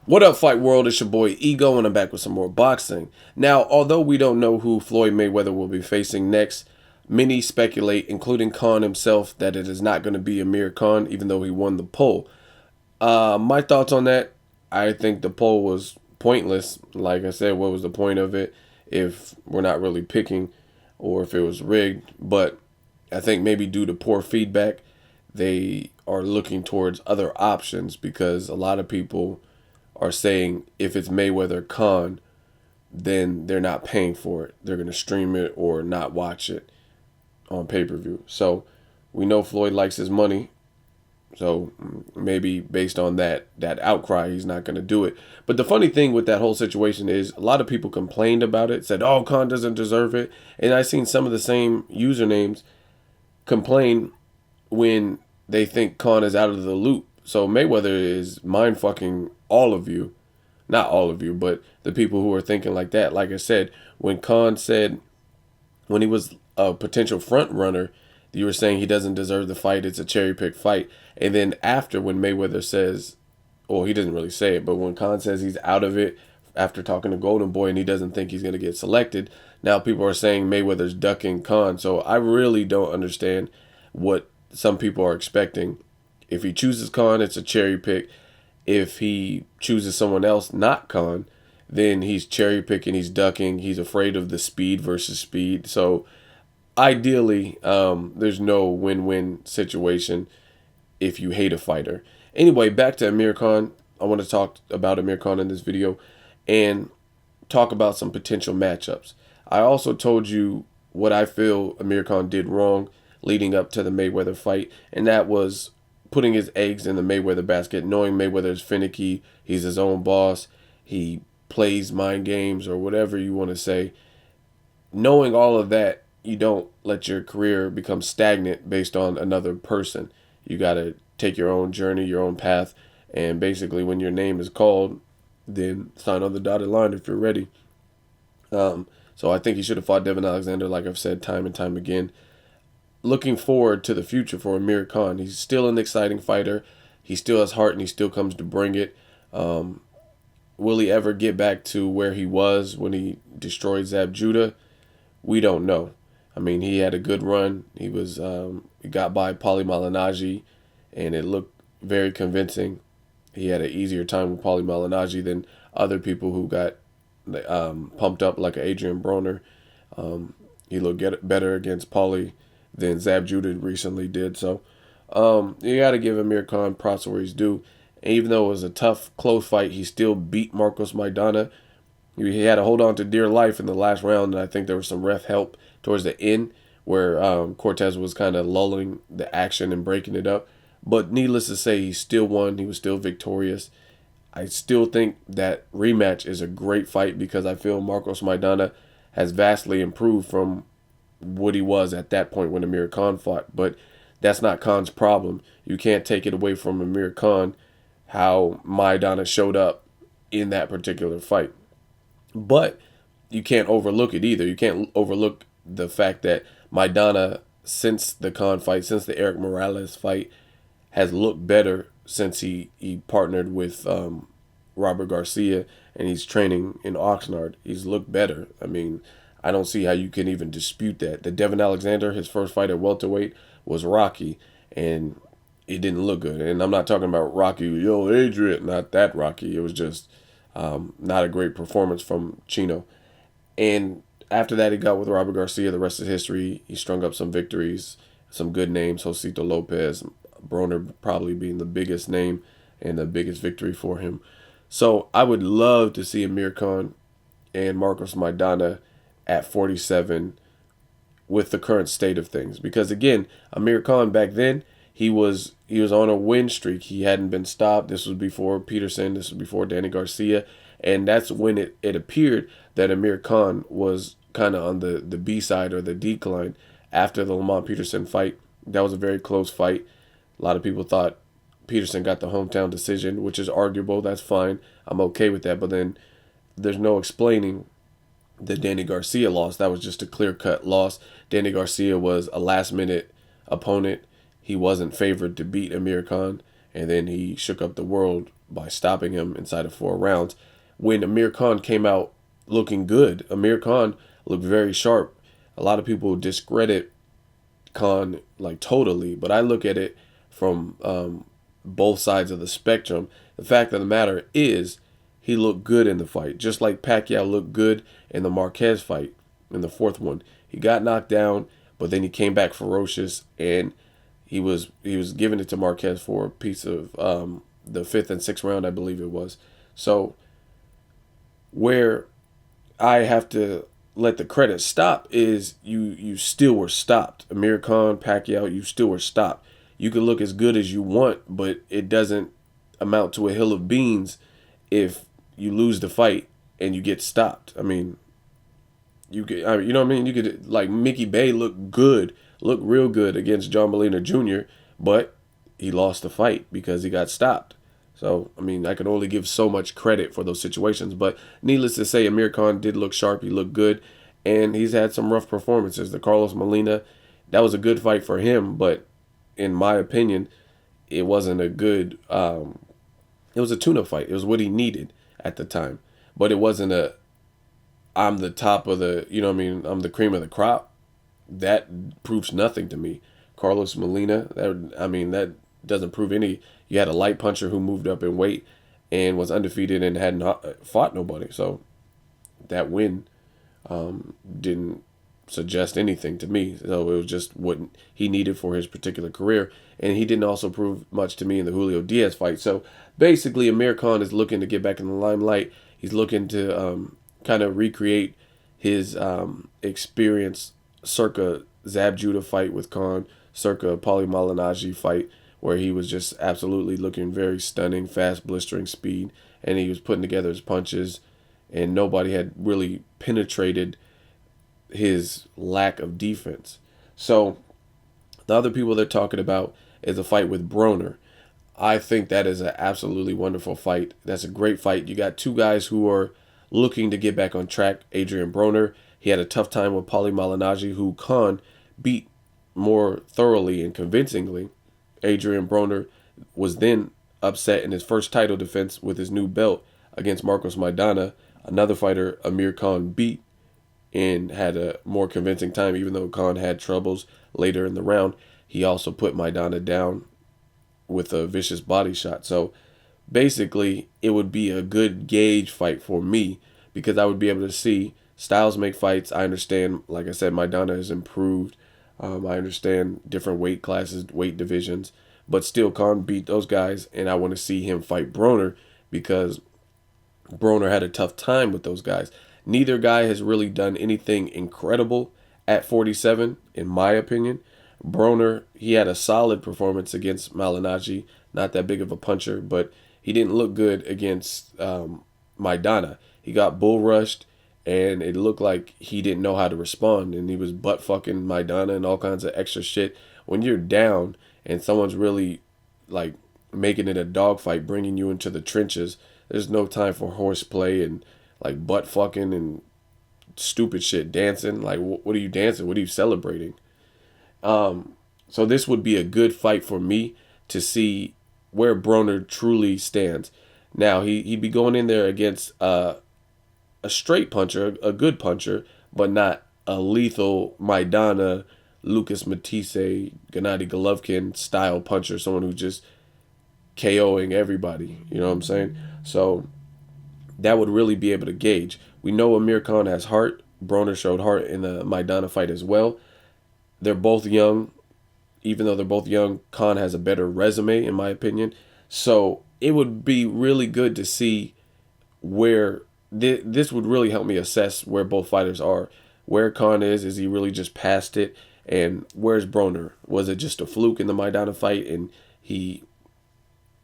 What up, Fight World? It's your boy Ego, and I'm back with some more boxing. Now, although we don't know who Floyd Mayweather will be facing next, many speculate, including Khan himself, that it is not going to be Amir Khan, even though he won the poll. My thoughts on that, I think the poll was pointless. Like I said, what was the point of it if we're not really picking or if it was rigged? But I think maybe due to poor feedback, they are looking towards other options because a lot of people are saying if it's Mayweather-Khan, then they're not paying for it. They're going to stream it or not watch it on pay-per-view. So we know Floyd likes his money. So maybe based on that outcry, he's not going to do it. But the funny thing with that whole situation is a lot of people complained about it, said, "Oh, Khan doesn't deserve it." And I've seen some of the same usernames complain when they think Khan is out of the loop. So Mayweather is mind fucking all of you. Not all of you, but the people who are thinking like that. Like I said, when Khan said, when he was a potential front runner, you were saying he doesn't deserve the fight. It's a cherry pick fight. And then after, when Mayweather says, well, he doesn't really say it, but when Khan says he's out of it after talking to Golden Boy and he doesn't think he's going to get selected, now people are saying Mayweather's ducking Khan. So I really don't understand what some people are expecting. If he chooses Khan, it's a cherry pick. If he chooses someone else, not Khan, then he's cherry picking, he's ducking, he's afraid of the speed versus speed. So ideally, there's no win-win situation if you hate a fighter. Anyway, back to Amir Khan. I want to talk about Amir Khan in this video and talk about some potential matchups. I also told you what I feel Amir Khan did wrong leading up to the Mayweather fight, and that was putting his eggs in the Mayweather basket, knowing Mayweather's finicky, he's his own boss, he plays mind games or whatever you want to say. Knowing all of that, you don't let your career become stagnant based on another person. You got to take your own journey, your own path, and basically when your name is called, then sign on the dotted line if you're ready. So I think he should have fought Devin Alexander, like I've said time and time again. Looking forward to the future for Amir Khan. He's still an exciting fighter. He still has heart and he still comes to bring it. Will he ever get back to where he was when he destroyed Zab Judah? We don't know. I mean, he had a good run. He was he got by Paulie Malignaggi, and it looked very convincing. He had an easier time with Paulie Malignaggi than other people who got pumped up like Adrien Broner. He looked better against Paulie than Zab Judah recently did. So you got to give Amir Khan props where he's due. And even though it was a tough, close fight, he still beat Marcos Maidana. He had to hold on to dear life in the last round, and I think there was some ref help towards the end where Cortez was kind of lulling the action and breaking it up. But needless to say, he still won. He was still victorious. I still think that rematch is a great fight because I feel Marcos Maidana has vastly improved from what he was at that point when Amir Khan fought. But that's not Khan's problem. You can't take it away from Amir Khan how Maidana showed up in that particular fight. But you can't overlook it either. You can't overlook the fact that Maidana, since the Khan fight, since the Eric Morales fight, has looked better since he partnered with Robert Garcia and he's training in Oxnard. He's looked better. I mean, I don't see how you can even dispute that. The Devin Alexander, his first fight at welterweight, was rocky, and it didn't look good. And I'm not talking about Rocky, yo, Adrien, not that Rocky. It was just not a great performance from Chino. And after that, he got with Robert Garcia. The rest is history. He strung up some victories, some good names. Josito Lopez, Broner probably being the biggest name and the biggest victory for him. So I would love to see Amir Khan and Marcos Maidana at 47 with the current state of things. Because again, Amir Khan back then, he was on a win streak. He hadn't been stopped. This was before Peterson. This was before Danny Garcia. And that's when it appeared that Amir Khan was kind of on the B side or the decline after the Lamont Peterson fight. That was a very close fight. A lot of people thought Peterson got the hometown decision, which is arguable. That's fine. I'm okay with that. But then there's no explaining the Danny Garcia loss. That was just a clear-cut loss. Danny Garcia was a last-minute opponent. He wasn't favored to beat Amir Khan, and then he shook up the world by stopping him inside of 4 rounds. When Amir Khan came out looking good, Amir Khan looked very sharp. A lot of people discredit Khan like totally, but I look at it from both sides of the spectrum. The fact of the matter is, he looked good in the fight, just like Pacquiao looked good in the Marquez fight in the fourth one. He got knocked down, but then he came back ferocious, and he was giving it to Marquez for a piece of the fifth and sixth round, I believe it was. So where I have to let the credit stop is you still were stopped. Amir Khan, Pacquiao, you still were stopped. You can look as good as you want, but it doesn't amount to a hill of beans if you lose the fight and you get stopped. I mean, you could, you know what I mean? You could, like, Mickey Bay looked real good against John Molina Jr., but he lost the fight because he got stopped. So, I mean, I can only give so much credit for those situations. But needless to say, Amir Khan did look sharp. He looked good. And he's had some rough performances. The Carlos Molina, that was a good fight for him. But in my opinion, it wasn't a good, it was a tune-up fight. It was what he needed at the time. But it wasn't I'm the top of the, you know what I mean, I'm the cream of the crop. That proves nothing to me. Carlos Molina, that doesn't prove any. You had a light puncher who moved up in weight and was undefeated and had not fought nobody. So that win didn't suggest anything to me. So it was just what he needed for his particular career. And he didn't also prove much to me in the Julio Diaz fight. So basically, Amir Khan is looking to get back in the limelight. He's looking to kind of recreate his experience circa Zab Judah fight with Khan, circa Paulie Malignaggi fight, where he was just absolutely looking very stunning, fast, blistering speed, and he was putting together his punches, and nobody had really penetrated his lack of defense. So the other people they're talking about is a fight with Broner. I think that is an absolutely wonderful fight. That's a great fight. You got two guys who are looking to get back on track. Adrien Broner, he had a tough time with Paulie Malignaggi, who Khan beat more thoroughly and convincingly. Adrien Broner was then upset in his first title defense with his new belt against Marcos Maidana, another fighter Amir Khan beat and had a more convincing time, even though Khan had troubles later in the round. He also put Maidana down with a vicious body shot. So basically, it would be a good gauge fight for me because I would be able to see styles make fights. I understand, like I said, Maidana has improved. I understand different weight classes, weight divisions, but still Khan beat those guys, and I want to see him fight Broner because Broner had a tough time with those guys. Neither guy has really done anything incredible at 47, in my opinion. Broner, he had a solid performance against Malignaggi, not that big of a puncher, but he didn't look good against Maidana. He got bull rushed, and it looked like he didn't know how to respond, and he was butt fucking Maidana and all kinds of extra shit. When you're down and someone's really like making it a dogfight, bringing you into the trenches, there's no time for horseplay and like butt fucking and stupid shit, dancing. Like, what are you dancing? What are you celebrating? So this would be a good fight for me to see where Broner truly stands. Now, he'd be going in there against a straight puncher, a good puncher, but not a lethal Maidana, Lucas Matthysse, Gennady Golovkin style puncher, someone who's just KOing everybody. You know what I'm saying? So that would really be able to gauge. We know Amir Khan has heart. Broner showed heart in the Maidana fight as well. They're both young. Even though they're both young, Khan has a better resume, in my opinion. So it would be really good to see where this would really help me assess where both fighters are. Where Khan is he really just past it? And where's Broner? Was it just a fluke in the Maidana fight? And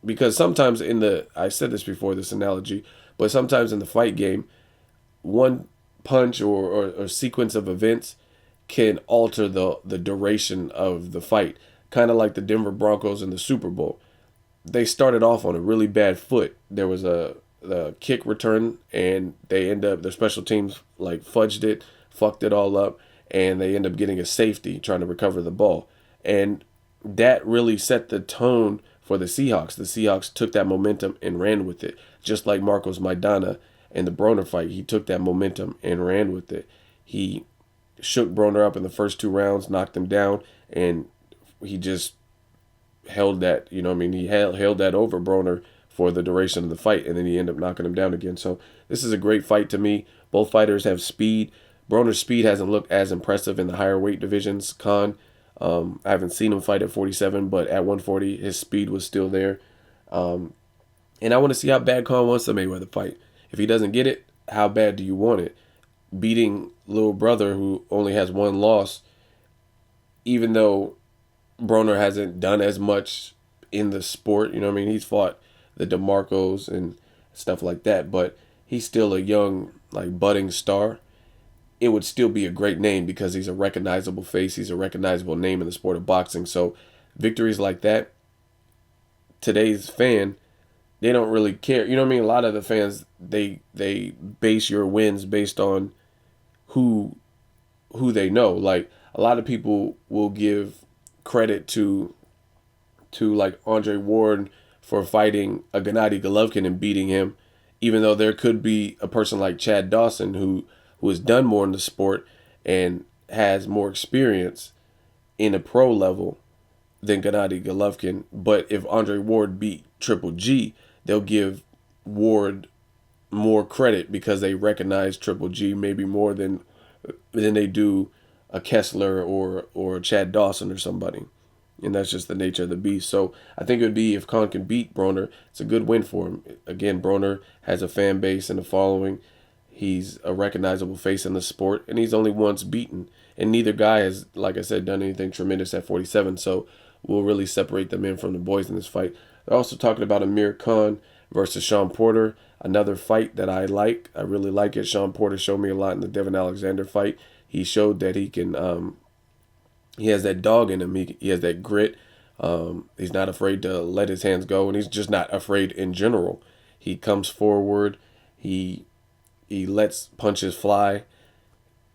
because sometimes I said this before, this analogy, but sometimes in the fight game, one punch or sequence of events can alter the duration of the fight. Kind of like the Denver Broncos in the Super Bowl. They started off on a really bad foot. There was a kick return, and they end up, their special teams like fudged it, fucked it all up, and they end up getting a safety trying to recover the ball. And that really set the tone for the Seahawks. The Seahawks took that momentum and ran with it, just like Marcos Maidana in the Broner fight. He took that momentum and ran with it. He shook Broner up in the first 2 rounds, knocked him down, and he just held that, he held that over Broner for the duration of the fight, and then he ended up knocking him down again. So this is a great fight to me. Both fighters have speed. Broner's speed hasn't looked as impressive in the higher weight divisions. Khan, I haven't seen him fight at 47, but at 140, his speed was still there. And I want to see how bad Khan wants the Mayweather fight. If he doesn't get it, how bad do you want it? Beating little brother who only has one loss, even though Broner hasn't done as much in the sport. He's fought the DeMarcos and stuff like that, but he's still a young, budding star. It would still be a great name because he's a recognizable face. He's a recognizable name in the sport of boxing. So victories like that, today's fan, they don't really care. A lot of the fans, they base your wins based on who they know. Like, a lot of people will give credit to Andre Ward for fighting a Gennady Golovkin and beating him, even though there could be a person like Chad Dawson who has done more in the sport and has more experience in a pro level than Gennady Golovkin. But if Andre Ward beat Triple G, they'll give Ward more credit because they recognize Triple G maybe more than they do a Kessler or Chad Dawson or somebody. And that's just the nature of the beast. So I think it would be, if Khan can beat Broner, it's a good win for him. Again, Broner has a fan base and a following. He's a recognizable face in the sport, and he's only once beaten. And neither guy has, like I said, done anything tremendous at 47. So we'll really separate the men from the boys in this fight. They're also talking about Amir Khan versus Shawn Porter, another fight that I like. I really like it. Shawn Porter showed me a lot in the Devin Alexander fight. He showed that he can, he has that dog in him. He has that grit. He's not afraid to let his hands go, and he's just not afraid in general. He comes forward. He lets punches fly.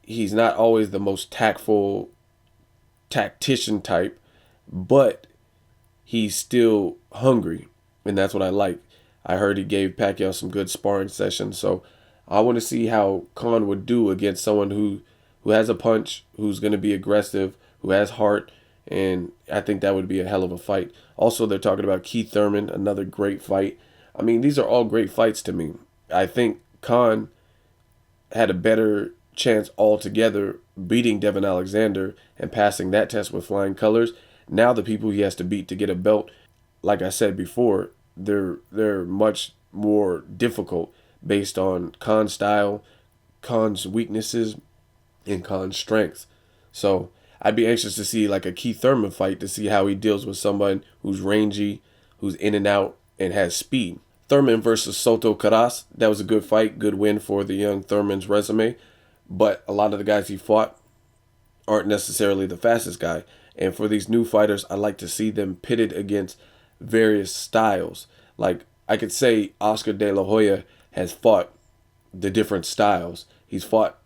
He's not always the most tactful tactician type, but he's still hungry, and that's what I like. I heard he gave Pacquiao some good sparring sessions, so I want to see how Khan would do against someone who has a punch, who's going to be aggressive, who has heart, and I think that would be a hell of a fight. Also, they're talking about Keith Thurman, another great fight. I mean, these are all great fights to me. I think Khan had a better chance altogether beating Devin Alexander and passing that test with flying colors. Now the people he has to beat to get a belt, like I said before, they're much more difficult based on Khan's style, Khan's weaknesses, and Khan's strengths. So I'd be anxious to see like a Keith Thurman fight to see how he deals with someone who's rangy, who's in and out, and has speed. Thurman versus Soto Caras, that was a good fight, good win for the young Thurman's resume. But a lot of the guys he fought aren't necessarily the fastest guy. And for these new fighters, I like to see them pitted against various styles. Like, I could say Oscar De La Hoya has fought the different styles. He's fought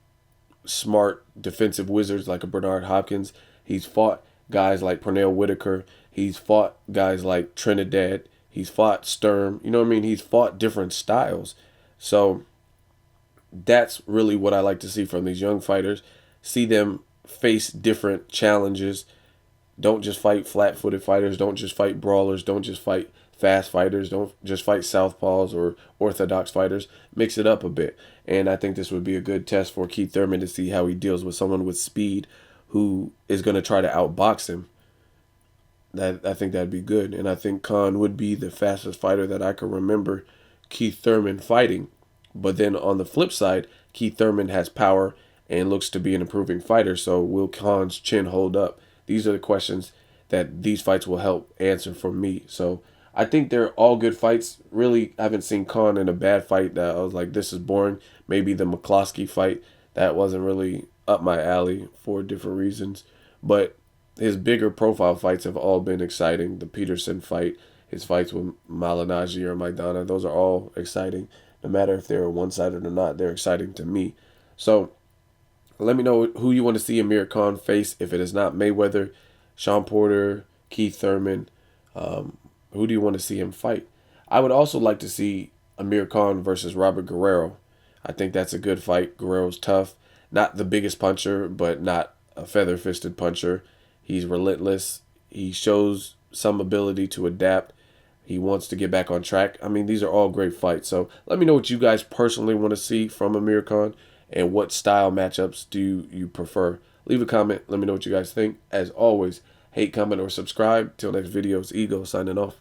smart defensive wizards like a Bernard Hopkins. He's fought guys like Pernell Whitaker. He's fought guys like Trinidad. He's fought Sturm. He's fought different styles. So that's really what I like to see from these young fighters. See them face different challenges. Don't just fight flat-footed fighters. Don't just fight brawlers. Don't just fight fast fighters. Don't just fight southpaws or orthodox fighters. Mix it up a bit. And I think this would be a good test for Keith Thurman to see how he deals with someone with speed who is going to try to outbox him. I think that'd be good. And I think Khan would be the fastest fighter that I can remember Keith Thurman fighting. But then on the flip side, Keith Thurman has power and looks to be an improving fighter. So will Khan's chin hold up? These are the questions that these fights will help answer for me. So I think they're all good fights. Really, I haven't seen Khan in a bad fight that I was like, this is boring. Maybe the McCloskey fight, that wasn't really up my alley for different reasons. But his bigger profile fights have all been exciting. The Peterson fight, his fights with Malignaggi or Maidana, those are all exciting. No matter if they're one-sided or not, they're exciting to me. So let me know who you want to see Amir Khan face. If it is not Mayweather, Shawn Porter, Keith Thurman, Who do you want to see him fight? I would also like to see Amir Khan versus Robert Guerrero. I think that's a good fight. Guerrero's tough. Not the biggest puncher, but not a feather-fisted puncher. He's relentless. He shows some ability to adapt. He wants to get back on track. I mean, these are all great fights. So let me know what you guys personally want to see from Amir Khan and what style matchups do you prefer. Leave a comment. Let me know what you guys think. As always, hate, comment, or subscribe. Till next video, it's Ego signing off.